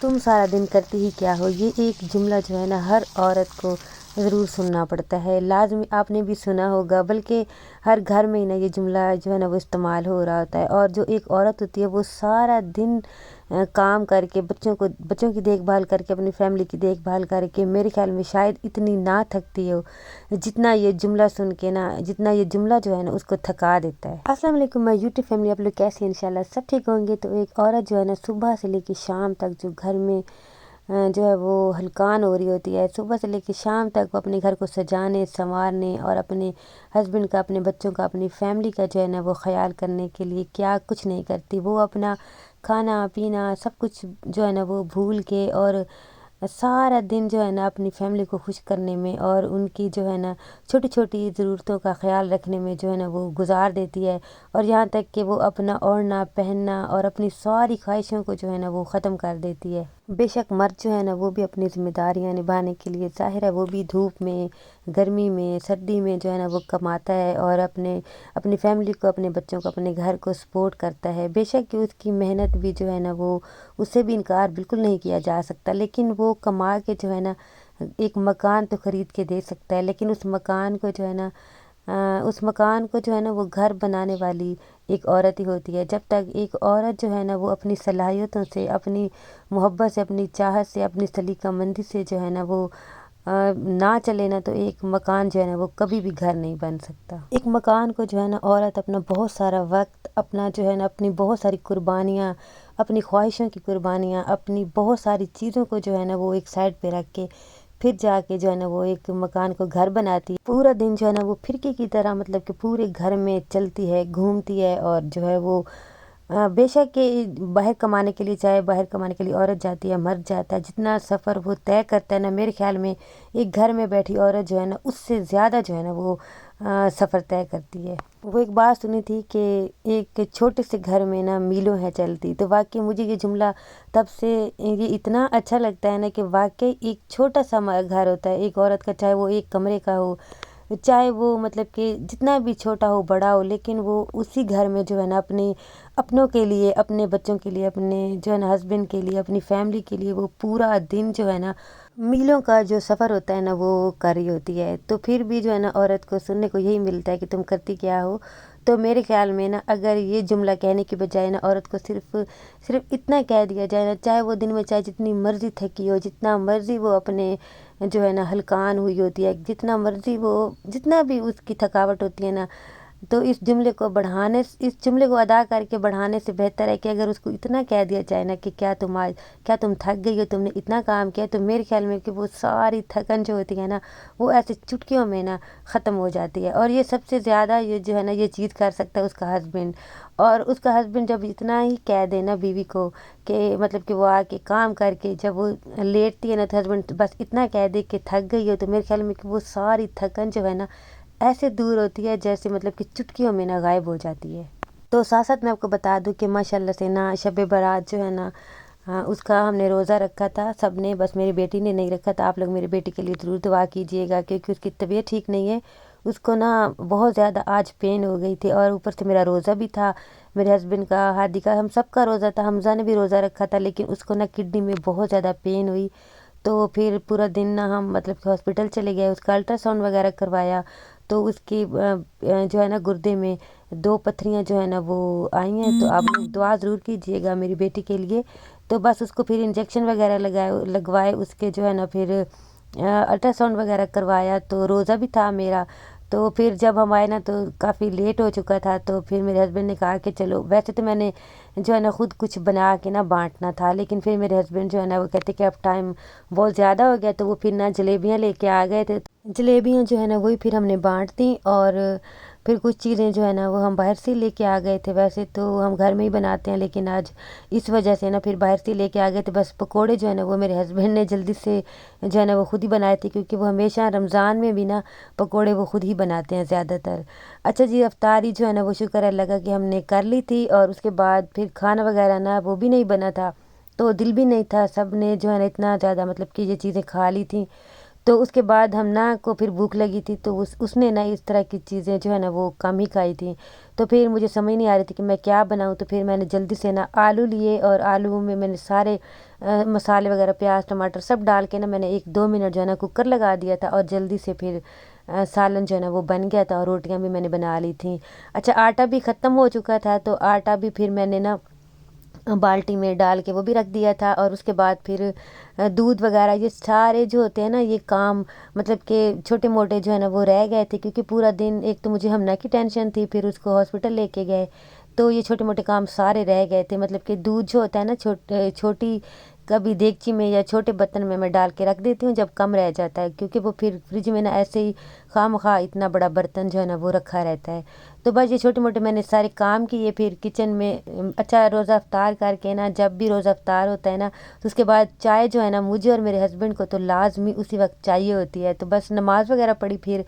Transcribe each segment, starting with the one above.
تم سارا دن کرتی ہی کیا ہو، یہ ایک جملہ جو ہے نا ہر عورت کو ضرور سننا پڑتا ہے، لازمی آپ نے بھی سنا ہوگا، بلکہ ہر گھر میں ہی نا یہ جملہ جو ہے نا وہ استعمال ہو رہا ہوتا ہے۔ اور جو ایک عورت ہوتی ہے وہ سارا دن کام کر کے بچوں کی دیکھ بھال کر کے اپنی فیملی کی دیکھ بھال کر کے میرے خیال میں شاید اتنی نہ تھکتی ہو جتنا یہ جملہ سن کے نا، جتنا یہ جملہ جو ہے نا اس کو تھکا دیتا ہے۔ السلام علیکم، میں یوٹیوب فیملی، آپ لوگ کیسے ہیں؟ انشاءاللہ سب ٹھیک ہوں گے۔ تو ایک عورت جو ہے نا صبح سے لے کے شام تک جو گھر میں جو ہے وہ ہلکان ہو رہی ہوتی ہے، صبح سے لے کے شام تک وہ اپنے گھر کو سجانے سنوارنے اور اپنے ہسبینڈ کا، اپنے بچوں کا، اپنی فیملی کا جو ہے نا وہ خیال کرنے کے لیے کیا کچھ نہیں کرتی۔ وہ اپنا کھانا پینا سب کچھ جو ہے نا وہ بھول کے اور سارا دن جو ہے نا اپنی فیملی کو خوش کرنے میں اور ان کی جو ہے نا چھوٹی چھوٹی ضرورتوں کا خیال رکھنے میں جو ہے نا وہ گزار دیتی ہے، اور یہاں تک کہ وہ اپنا اوڑھنا پہننا اور اپنی ساری خواہشوں کو جو ہے نا وہ ختم کر دیتی ہے۔ بے شک مرد جو ہے نا وہ بھی اپنی ذمہ داریاں نبھانے کے لیے ظاہر ہے وہ بھی دھوپ میں، گرمی میں، سردی میں جو ہے نا وہ کماتا ہے اور اپنی فیملی کو، اپنے بچوں کو، اپنے گھر کو سپورٹ کرتا ہے۔ بے شک کہ اس کی محنت بھی جو ہے نا وہ اس سے بھی انکار بالکل نہیں کیا جا سکتا، لیکن وہ کما کے جو ہے نا ایک مکان تو خرید کے دے سکتا ہے، لیکن اس مکان کو جو ہے نا وہ گھر بنانے والی ایک عورت ہی ہوتی ہے۔ جب تک ایک عورت جو ہے نا وہ اپنی صلاحیتوں سے، اپنی محبت سے، اپنی چاہت سے، اپنی سلیقہ مندی سے جو ہے نا وہ نہ چلے نا، تو ایک مکان جو ہے نا وہ کبھی بھی گھر نہیں بن سکتا۔ ایک مکان کو جو ہے نا عورت اپنا بہت سارا وقت، اپنا جو ہے نا اپنی بہت ساری قربانیاں، اپنی خواہشوں کی قربانیاں، اپنی بہت ساری چیزوں کو جو ہے نا وہ ایک سائڈ پہ رکھ کے پھر جا کے جو ہے نا وہ ایک مکان کو گھر بناتی ہے۔ پورا دن جو ہے نا وہ پھرکی کی طرح مطلب کہ پورے گھر میں چلتی ہے، گھومتی ہے، اور جو ہے وہ بے شک کہ باہر کمانے کے لیے، چاہے باہر کمانے کے لیے عورت جاتی ہے، مرد جاتا ہے، جتنا سفر وہ طے کرتا ہے نا، میرے خیال میں ایک گھر میں بیٹھی عورت جو ہے نا اس سے زیادہ جو ہے نا وہ سفر طے کرتی ہے۔ وہ ایک بات سنی تھی کہ ایک چھوٹے سے گھر میں نا میلوں ہے چلتی، تو واقعی مجھے یہ جملہ تب سے یہ اتنا اچھا لگتا ہے نا کہ واقعی ایک چھوٹا سا گھر ہوتا ہے ایک عورت کا، چاہے وہ ایک کمرے کا ہو، چاہے وہ مطلب کہ جتنا بھی چھوٹا ہو بڑا ہو، لیکن وہ اسی گھر میں جو ہے نا اپنوں کے لیے، اپنے بچوں کے لیے، اپنے جو ہے نا ہسبینڈ کے لیے، اپنی فیملی کے لیے وہ پورا دن جو ہے نا میلوں کا جو سفر ہوتا ہے نا وہ کر رہی ہوتی ہے۔ تو پھر بھی جو ہے نا عورت کو سننے کو یہی ملتا ہے کہ تم کرتی کیا ہو۔ تو میرے خیال میں نا اگر یہ جملہ کہنے کی بجائے نا عورت کو صرف اتنا کہہ دیا جائے نا، چاہے وہ دن میں چاہے جتنی مرضی تھکی ہو، جتنا مرضی وہ اپنے جو ہے نا ہلکان ہوئی ہوتی ہے، جتنا مرضی وہ، جتنا بھی اس کی تھکاوٹ ہوتی ہے نا، تو اس جملے کو ادا کر کے بڑھانے سے بہتر ہے کہ اگر اس کو اتنا کہہ دیا جائے نا کہ کیا تم تھک گئی ہو، تم نے اتنا کام کیا، تو میرے خیال میں کہ وہ ساری تھکن جو ہوتی ہے نا وہ ایسے چٹکیوں میں نا ختم ہو جاتی ہے۔ اور یہ سب سے زیادہ یہ جو ہے نا یہ چیز کر سکتا ہے اس کا ہسبینڈ، اور اس کا ہسبینڈ جب اتنا ہی کہہ دے نا بیوی کو کہ مطلب کہ وہ آ کے کام کر کے جب وہ لیٹتی ہے نا، تو ہسبینڈ بس اتنا کہہ دے کہ تھک گئی ہو، تو میرے خیال میں کہ وہ ساری تھکن جو ہے نا ایسے دور ہوتی ہے جیسے مطلب کہ چٹکیوں میں نا غائب ہو جاتی ہے۔ تو ساتھ ساتھ میں آپ کو بتا دوں کہ ماشاءاللہ سے نا شب برات جو ہے نا اس کا ہم نے روزہ رکھا تھا سب نے، بس میری بیٹی نے نہیں رکھا تھا۔ آپ لوگ میری بیٹی کے لیے ضرور دعا کیجیے گا، کیونکہ اس کی طبیعت ٹھیک نہیں ہے، اس کو نا بہت زیادہ آج پین ہو گئی تھی، اور اوپر سے میرا روزہ بھی تھا، میرے ہسبینڈ کا، ہادی کا، ہم سب کا روزہ تھا، حمزہ نے بھی روزہ رکھا تھا، لیکن اس کو نا کڈنی میں بہت زیادہ پین ہوئی، تو پھر پورا دن نا ہم مطلب کہ ہاسپٹل چلے گئے، اس کا الٹرا ساؤنڈ وغیرہ کروایا، تو اس کی جو ہے نا گردے میں 2 پتھریاں جو ہے نا وہ آئی ہیں۔ تو آپ لوگ دعا ضرور کیجیے گا میری بیٹی کے لیے۔ تو بس اس کو پھر انجیکشن وغیرہ لگوائے، اس کے جو ہے نا پھر الٹرا ساؤنڈ وغیرہ کروایا، تو روزہ بھی تھا میرا۔ تو پھر جب ہم آئے نا تو کافی لیٹ ہو چکا تھا، تو پھر میرے ہسبینڈ نے کہا کہ چلو، ویسے تو میں نے جو ہے نا خود کچھ بنا کے نا بانٹنا تھا، لیکن پھر میرے ہسبینڈ جو ہے نا وہ کہتے کہ اب ٹائم بہت زیادہ ہو گیا، تو وہ پھر نا جلیبیاں لے کے آ گئے تھے، جلیبیاں جو ہے نا وہی پھر ہم نے بانٹ دیں، اور پھر کچھ چیزیں جو ہے نا وہ ہم باہر سے لے کے آ گئے تھے، ویسے تو ہم گھر میں ہی بناتے ہیں، لیکن آج اس وجہ سے نا پھر باہر سے لے کے آ گئے تھے۔ بس پکوڑے جو ہے نا وہ میرے ہسبینڈ نے جلدی سے جو ہے نا وہ خود ہی بنائے تھے، کیونکہ وہ ہمیشہ رمضان میں بھی نا پکوڑے وہ خود ہی بناتے ہیں زیادہ تر۔ اچھا جی، افطاری جو ہے نا وہ شکر اللہ کا کہ ہم نے کر لی تھی، اور اس کے بعد پھر کھانا وغیرہ نا وہ بھی نہیں بنا تھا، تو دل بھی نہیں تھا، سب نے جو ہے نا اتنا زیادہ مطلب کہ یہ چیزیں کھا لی تھیں، تو اس کے بعد ہم نا کو پھر بھوک لگی تھی، تو اس نے نا اس طرح کی چیزیں جو ہے نا وہ کم ہی کھائی تھیں، تو پھر مجھے سمجھ نہیں آ رہی تھی کہ میں کیا بناؤں، تو پھر میں نے جلدی سے نا آلو لیے اور آلو میں نے سارے مسالے وغیرہ پیاز ٹماٹر سب ڈال کے نا میں نے 1-2 منٹ جو ہے نا کوکر لگا دیا تھا، اور جلدی سے پھر سالن جو ہے نا وہ بن گیا تھا، اور روٹیاں بھی میں نے بنا لی تھیں۔ اچھا آٹا بھی ختم ہو چکا تھا، تو آٹا بھی پھر میں نے نا بالٹی میں ڈال کے وہ بھی رکھ دیا تھا، اور اس کے بعد پھر دودھ وغیرہ یہ سارے جو ہوتے ہیں نا یہ کام مطلب کہ چھوٹے موٹے جو ہے نا وہ رہ گئے تھے، کیونکہ پورا دن ایک تو مجھے ہمنا کی ٹینشن تھی، پھر اس کو ہاسپٹل لے کے گئے، تو یہ چھوٹے موٹے کام سارے رہ گئے تھے، مطلب کہ دودھ جو ہوتا ہے نا چھوٹی کبھی دیگچی میں یا چھوٹے برتن میں ڈال کے رکھ دیتی ہوں جب کم رہ جاتا ہے، کیونکہ وہ پھر فریج میں نا ایسے ہی خواہ مخواہ اتنا بڑا برتن جو ہے نا وہ رکھا رہتا ہے۔ تو بس یہ چھوٹے موٹے میں نے سارے کام کیے، پھر کچن میں اچھا روزہ افطار کر کے نا جب بھی روزہ افطار ہوتا ہے نا تو اس کے بعد چائے جو ہے نا مجھے اور میرے ہسبینڈ کو تو لازمی اسی وقت چاہیے ہوتی ہے، تو بس نماز وغیرہ پڑھی، پھر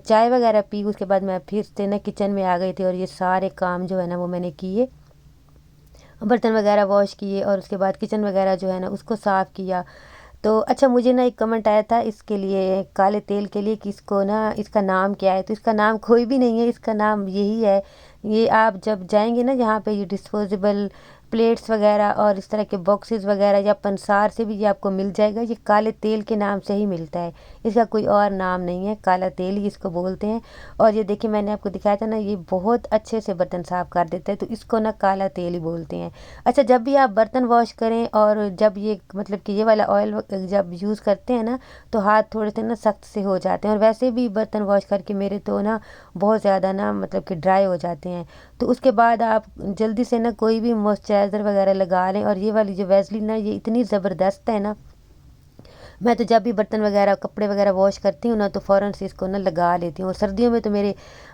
چائے وغیرہ پی، اس کے بعد میں پھر سے نا کچن میں آ گئی تھی، اور یہ سارے کام جو ہے نا وہ میں نے کیے، برتن وغیرہ واش کیے، اور اس کے بعد کچن وغیرہ جو ہے نا اس کو صاف کیا۔ تو اچھا مجھے نا ایک کمنٹ آیا تھا اس کے لیے کالے تیل کے لیے کہ اس کو نا اس کا نام کیا ہے، تو اس کا نام کوئی بھی نہیں ہے، اس کا نام یہی ہے۔ یہ آپ جب جائیں گے نا یہاں پہ یہ ڈسپوزیبل پلیٹس وغیرہ اور اس طرح کے باکسز وغیرہ یا پنسار سے بھی یہ آپ کو مل جائے گا، یہ کالے تیل کے نام سے ہی ملتا ہے، اس کا کوئی اور نام نہیں ہے، کالا تیل ہی اس کو بولتے ہیں۔ اور یہ دیکھیں میں نے آپ کو دکھایا تھا نا یہ بہت اچھے سے برتن صاف کر دیتا ہے، تو اس کو نا کالا تیل ہی بولتے ہیں۔ اچھا جب بھی آپ برتن واش کریں اور جب یہ مطلب کہ یہ والا آئل جب یوز کرتے ہیں نا تو ہاتھ تھوڑے سے نا سخت سے ہو جاتے ہیں، اور ویسے بھی برتن واش کر کے میرے تو نا بہت زیادہ نا مطلب کہ ڈرائی ہو جاتے ہیں، تو اس کے بعد آپ جلدی سے نا کوئی بھی موئسچرائزر وغیرہ لگا لیں، اور یہ والی جو ویزلین نا یہ اتنی زبردست ہے نا، میں تو جب بھی برتن وغیرہ کپڑے وغیرہ واش کرتی ہوں نا تو فوراً سے اس کو نا لگا لیتی ہوں، اور سردیوں میں تو میرے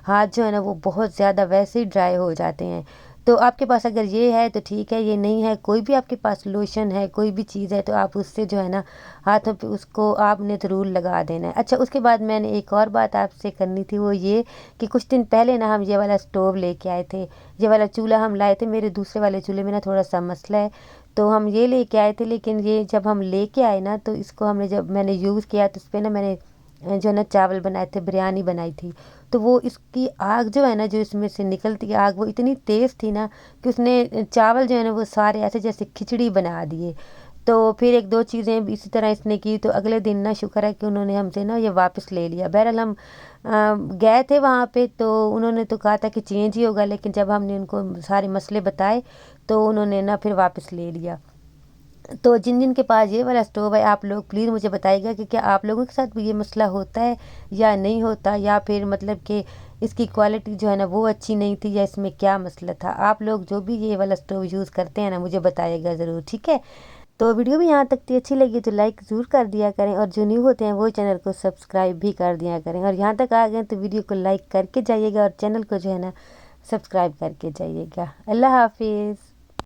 ہاتھ جو ہے نا وہ بہت زیادہ ویسے ہی ڈرائی ہو جاتے ہیں۔ تو آپ کے پاس اگر یہ ہے تو ٹھیک ہے، یہ نہیں ہے کوئی بھی آپ کے پاس لوشن ہے کوئی بھی چیز ہے تو آپ اس سے جو ہے نا ہاتھوں پہ اس کو آپ نے ضرور لگا دینا ہے۔ اچھا اس کے بعد میں نے ایک اور بات آپ سے کرنی تھی، وہ یہ کہ کچھ دن پہلے نا ہم یہ والا اسٹوو لے کے آئے تھے، یہ والا چولہا ہم لائے تھے، میرے دوسرے والے چولہے میں نا تھوڑا سا مسئلہ ہے، تو ہم یہ لے کے آئے تھے، لیکن یہ جب ہم لے کے آئے نا تو اس کو ہم نے جب میں نے یوز کیا تو اس پہ نا میں نے جو ہے نا چاول بنائے تھے، بریانی بنائی تھی، تو وہ اس کی آگ جو ہے نا جو اس میں سے نکلتی آگ وہ اتنی تیز تھی نا کہ اس نے چاول جو ہے نا وہ سارے ایسے جیسے کھچڑی بنا دیے۔ تو پھر 1-2 چیزیں اسی طرح اس نے کی، تو اگلے دن نا شکر ہے کہ انہوں نے ہم سے نا یہ واپس لے لیا۔ بہرحال ہم گئے تھے وہاں پہ تو انہوں نے تو کہا تھا کہ چینج ہی ہوگا، لیکن جب ہم نے ان کو سارے مسئلے بتائے تو انہوں نے نا پھر واپس لے لیا۔ تو جن جن کے پاس یہ والا اسٹوو ہے آپ لوگ پلیز مجھے بتائیے گا کہ کیا آپ لوگوں کے ساتھ بھی یہ مسئلہ ہوتا ہے یا نہیں ہوتا، یا پھر مطلب کہ اس کی کوالٹی جو ہے نا وہ اچھی نہیں تھی، یا اس میں کیا مسئلہ تھا۔ آپ لوگ جو بھی یہ والا اسٹوو یوز کرتے ہیں نا مجھے بتائیے گا ضرور، ٹھیک ہے؟ تو ویڈیو بھی یہاں تک تھی، اچھی لگی تو لائک ضرور کر دیا کریں، اور جو نیو ہوتے ہیں وہ چینل کو سبسکرائب بھی کر دیا کریں، اور یہاں تک آ گئے تو ویڈیو کو لائک کر کے جائیے گا اور چینل کو جو ہے نا سبسکرائب کر کے جائیے گا۔ اللہ حافظ۔